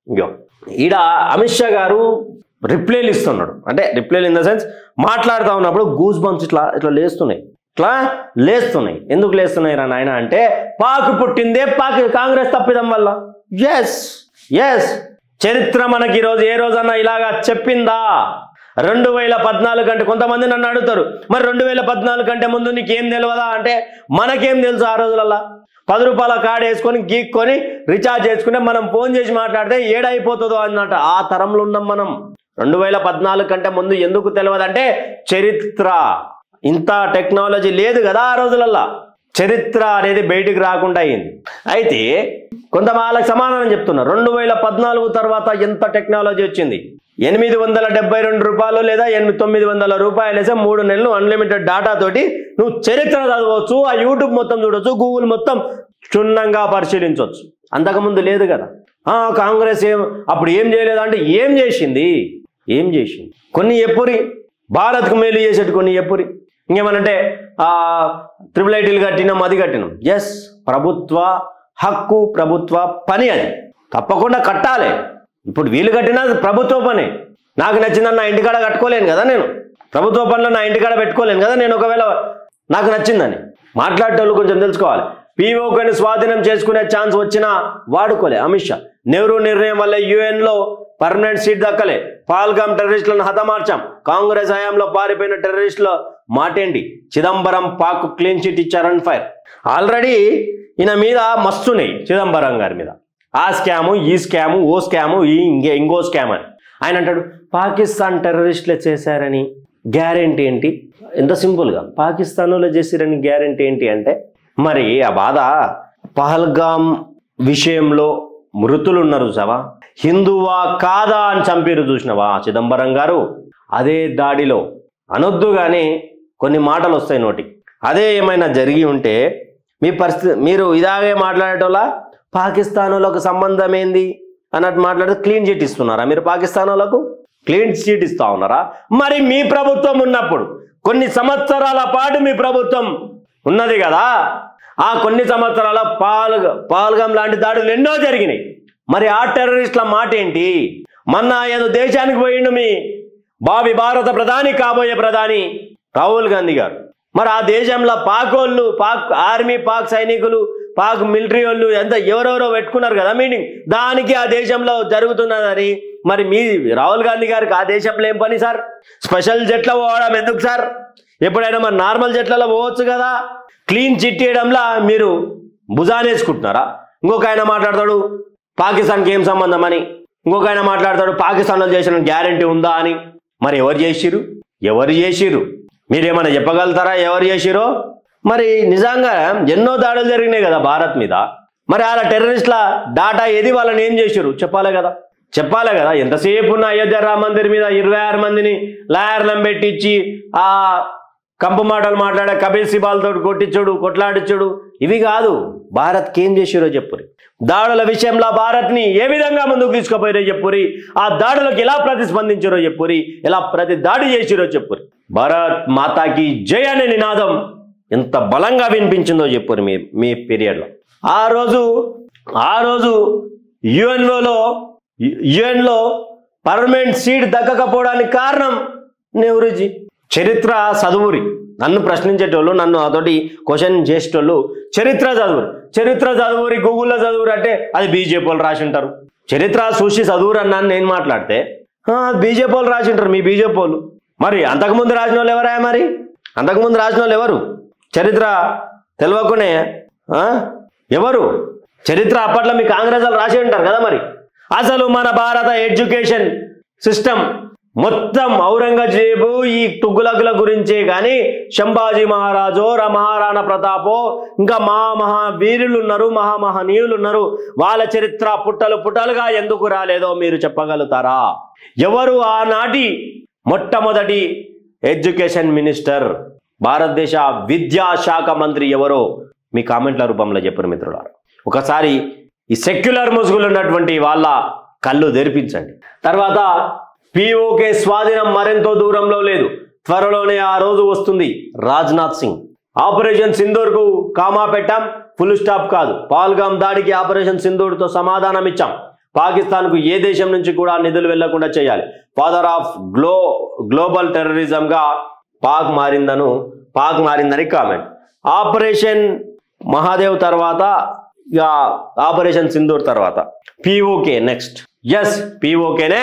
ఇంకో ఈడ అమిత్ షా గారు రిప్లైలు ఇస్తున్నాడు, అంటే రిప్లైలు ఇన్ ద సెన్స్ మాట్లాడుతూ ఉన్నప్పుడు గూస్ బంప్స్ ఇట్లా ఇట్లా లేస్తున్నాయి. ఎందుకు లేస్తున్నాయి రా నాయన అంటే పాక్ పుట్టిందే కాంగ్రెస్ తప్పిదం వల్ల. ఎస్ చరిత్ర మనకి ఈరోజు ఏ రోజన్నా ఇలాగా చెప్పిందా? 2014 అంటే కొంతమంది నన్ను అడుగుతారు, మరి 2014 కంటే ముందు నీకేం తెలియదా అంటే మనకేం తెలుసు? ఆ రోజులల్లా 10 రూపాయల కార్డు వేసుకొని గీక్కొని రీఛార్జ్ చేసుకుంటే మనం ఫోన్ చేసి మాట్లాడితే ఏడైపోతుందో అన్నమాట. ఆ తరంలో ఉన్నాం మనం. 2014 కంటే ముందు ఎందుకు తెలియదంటే చరిత్ర, ఇంత టెక్నాలజీ లేదు కదా ఆ రోజులల్లా. చరిత్ర అనేది బయటికి రాకుండా అయింది. అయితే కొంత వాళ్ళకి సమాధానం చెప్తున్నారు. 2014 తర్వాత ఎంత టెక్నాలజీ వచ్చింది? 872 రూపాయలు లేదా 900 రూపాయలు వేసే 3 నెలలు అన్లిమిటెడ్ డాటా తోటి నువ్వు చరిత్ర చదవచ్చు, ఆ యూట్యూబ్ మొత్తం చూడొచ్చు, గూగుల్ మొత్తం క్షుణ్ణంగా పరిశీలించవచ్చు. అంతకుముందు లేదు కదా. కాంగ్రెస్ అప్పుడు ఏం చేయలేదంటే ఏం చేసింది? కొన్ని ఎప్పురి భారత్కు మేలు చేసేటి కొన్ని ఎప్పురి. ఇంకేమనంటే IIITలు కట్టినాం, అది కట్టినాం. ఎస్, ప్రభుత్వ హక్కు, ప్రభుత్వ పని, అది తప్పకుండా కట్టాలి. ఇప్పుడు వీళ్ళు కట్టినా ప్రభుత్వ పని. నాకు నచ్చిందని నా ఇంటికాడ కట్టుకోలేను కదా నేను. ప్రభుత్వ పనిలో నా ఇంటికాడ పెట్టుకోలేను కదా నేను. ఒకవేళ నాకు నచ్చిందని మాట్లాడేటోళ్ళు కొంచెం తెలుసుకోవాలి. పీఓకేని స్వాధీనం చేసుకునే ఛాన్స్ వచ్చినా వాడుకోలే అమిత్ షా. నెహ్రూ నిర్ణయం వల్ల UN లో పర్మనెంట్ సీట్ దక్కలే. పాల్గామ్ టెర్రరిస్టులను హతమార్చాం. కాంగ్రెస్ హయాంలో పారిపోయిన టెర్రరిస్టుల మాటేంటి? చిదంబరం పాక్ క్లీన్ చిట్ ఇచ్చారని ఫైర్. ఆల్రెడీ ఈయన మీద మస్తున్నాయి, చిదంబరం గారి మీద. ఆ స్కాము, ఈ స్కాము, ఓ స్కాము, ఇంకో స్కామ్ అని ఆయన అంటాడు. పాకిస్తాన్ టెర్రరిస్టులే చేశారని గ్యారెంటీ ఏంటి? ఎంత సింపుల్గా పాకిస్తాన్లో చేశారని గ్యారెంటీ ఏంటి అంటే, మరి ఆ బాధ పహల్గామ్ విషయంలో మృతులు ఉన్నారు చూసావా, హిందువా కాదా అని చంపిరు చూసినవా చిదంబరం గారు. అదే దాడిలో అనొద్దు కానీ కొన్ని మాటలు వస్తాయి నోటికి. అదే ఏమైనా జరిగి ఉంటే మీ పరిస్థితి, మీరు ఇలాగే మాట్లాడేటోళ్ళ పాకిస్తానులకు సంబంధం ఏంది అన్నట్టు మాట్లాడితే క్లీన్ చిట్ ఇస్తున్నారా మీరు? పాకిస్తానులకు క్లీన్ చిట్ ఇస్తా ఉన్నారా? మరి మీ ప్రభుత్వం ఉన్నప్పుడు కొన్ని సంవత్సరాల పాటు మీ ప్రభుత్వం ఉన్నది కదా, ఆ కొన్ని సంవత్సరాల పాల్గామ్ లాంటి దాడులు ఎన్నో జరిగినాయి. మరి ఆ టెర్రరిస్టుల మాట ఏంటి? మొన్న ఏదో దేశానికి పోయిండు మీ భారత ప్రధాని, కాబోయే ప్రధాని రాహుల్ గాంధీ గారు. మరి ఆ దేశంలో పాకోళ్ళు, పాక్ ఆర్మీ, పాక్ సైనికులు, పాక్ మిలిటరీ వాళ్ళు ఎంత ఎవరెవరో పెట్టుకున్నారు కదా మీటింగ్. దానికి ఆ దేశంలో జరుగుతున్నదని మరి మీ రాహుల్ గాంధీ గారికి ఆ దేశంలో ఏం పని సార్? స్పెషల్ జెట్లో పోవడం ఎందుకు సార్? ఎప్పుడైనా మరి నార్మల్ జెట్లలో పోవచ్చు కదా. క్లీన్ చిట్ చేయడంలా మీరు భుజానేసుకుంటున్నారా? ఇంకొక ఆయన మాట్లాడతాడు పాకిస్తాన్కి ఏం సంబంధం అని, ఇంకొక ఆయన మాట్లాడతాడు పాకిస్తాన్లో చేసిన గ్యారెంటీ ఉందా అని. మరి ఎవరు చేసిరు? మీరేమైనా చెప్పగలుగుతారా ఎవరు చేసిరో? మరి నిజంగా ఎన్నో దాడులు జరిగినాయి కదా భారత్ మీద. మరి అలా టెర్రరిస్టుల డాటా ఏది, వాళ్ళని ఏం చేసిరు చెప్పాలి కదా. ఎంతసేపు ఉన్న అయోధ్య రామ మందిర్ మీద 26 మందిని లాయర్లను పెట్టించి ఆ కంపు మాటలు మాట్లాడే కపిల్ సిబాల్తో కొట్లాడించుడు ఇవి కాదు. భారత్కి ఏం చేసిరో చెప్పురి. దాడుల విషయంలో భారత్ని ఏ విధంగా ముందుకు తీసుకుపోయారో చెప్పురి. ఆ దాడులకు ఎలా ప్రతిస్పందించారో చెప్పురి. ఎలా ప్రతి దాడి చేసిరో చెప్పురి. భారత్ మాతాకి జై అనే నినాదం ఎంత బలంగా వినిపించిందో చెప్పురి మీ పీరియడ్లో. ఆ రోజు యుఎన్లో పర్మనెంట్ సీట్ దక్కకపోవడానికి కారణం నెహ్రూజీ. చరిత్ర చదువురి. నన్ను ప్రశ్నించేటోళ్ళు, నన్ను అతోటి క్వశ్చన్ చేసేటోళ్ళు చరిత్ర చదువురి గూగుల్లో చదువురు అంటే అది బీజేపీ వాళ్ళు రాసి ఉంటారు. చరిత్ర చూసి చదువురు అన్నాను నేను మాట్లాడితే బీజేపీ వాళ్ళు రాసి ఉంటారు, మీ బీజేపీ వాళ్ళు. మరి అంతకుముందు రాసిన వాళ్ళు ఎవరా? మరి అంతకుముందు రాసిన వాళ్ళు ఎవరు? చరిత్ర తెలియకునే ఎవరు? చరిత్ర అప్పట్లో మీ కాంగ్రెస్ వాళ్ళు రాసి ఉంటారు కదా. మరి అసలు మన భారత ఎడ్యుకేషన్ సిస్టమ్ మొత్తం ఔరంగజేబు ఈ తుగ్లకుల గురించే కానీ సంభాజీ మహారాజో, మహారాణా ప్రతాపో, ఇంకా మహావీరులు ఉన్నారు, మహామహనీయులు ఉన్నారు. వాళ్ళ చరిత్ర పుట్టలుగా ఎందుకు రాలేదో మీరు చెప్పగలుగుతారా? ఎవరు ఆనాటి మొట్టమొదటి ఎడ్యుకేషన్ మినిస్టర్, భారతదేశ విద్యాశాఖ మంత్రి ఎవరో మీ కామెంట్ల రూపంలో చెప్పరు మిత్రులారా. ఒకసారి ఈ సెక్యులర్ ముసుగులు ఉన్నటువంటి వాళ్ళ కళ్ళు తెరిపించండి. తర్వాత పీఓకే స్వాధీనం మరెంతో దూరంలో లేదు, త్వరలోనే ఆ రోజు వస్తుంది. రాజ్నాథ్ సింగ్ ఆపరేషన్ సింధూర్కు కామా పెట్టాం, ఫుల్ స్టాప్ కాదు. పాల్గామ్ దాడికి ఆపరేషన్ సింధూర్తో సమాధానం ఇచ్చాం. పాకిస్తాన్కు ఏ దేశం నుంచి కూడా నిధులు వెళ్లకుండా చేయాలి. ఫాదర్ ఆఫ్ గ్లోబల్ టెర్రరిజంగా పాక్ మారిందని కామెంట్. ఆపరేషన్ మహాదేవ్ తర్వాత ఇక ఆపరేషన్ సింధూర్ తర్వాత పిఓకే నెక్స్ట్. ఎస్, పిఓకేనే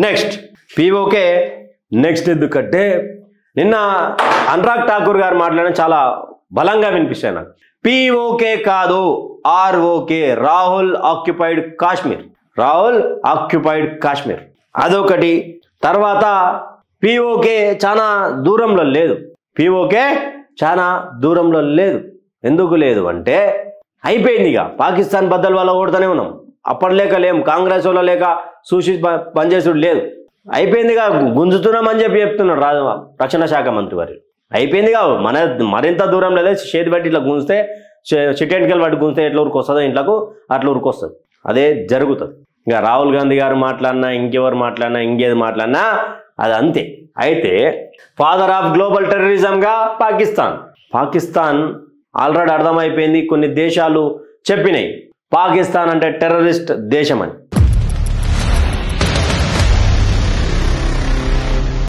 నెక్స్ట్. పిఓకే నెక్స్ట్ ఎందుకంటే నిన్న అనురాగ్ ఠాకూర్ గారు మాట్లాడడం చాలా బలంగా వినిపిస్తాయి నాకు. పిఓకే కాదు, ఆర్ఓకే, రాహుల్ ఆక్యుపైడ్ కాశ్మీర్ అదొకటి. తర్వాత పిఓకే చాలా దూరంలో లేదు. ఎందుకు లేదు అంటే అయిపోయింది. ఇక పాకిస్తాన్ బద్దలు వల్ల కొడుతూనే ఉన్నాం. అప్పటిలేక లేము, కాంగ్రెస్ వల్ల లేక చూసి పనిచేసుడు లేదు. అయిపోయిందిగా, గుంజుతున్నామని చెప్తున్నారు రక్షణ శాఖ మంత్రి వారు. అయిపోయిందిగా, మరింత దూరం లేదా చేతి బట్టి ఇట్లా గుంజితే చిట్టెంటికలు బట్టి గుంజితే ఎట్లా ఊరుకొస్తుందో ఇంట్లోకి అట్లా ఊరుకొస్తుంది. అదే జరుగుతుంది. ఇంకా రాహుల్ గాంధీ గారు మాట్లాడినా, ఇంకెవరు మాట్లాడినా, ఇంకేది మాట్లాడినా అది అంతే. అయితే ఫాదర్ ఆఫ్ గ్లోబల్ టెర్రరిజంగా పాకిస్తాన్ ఆల్రెడీ అర్థమైపోయింది. కొన్ని దేశాలు చెప్పినాయి పాకిస్తాన్ అంటే టెర్రరిస్ట్ దేశం అని.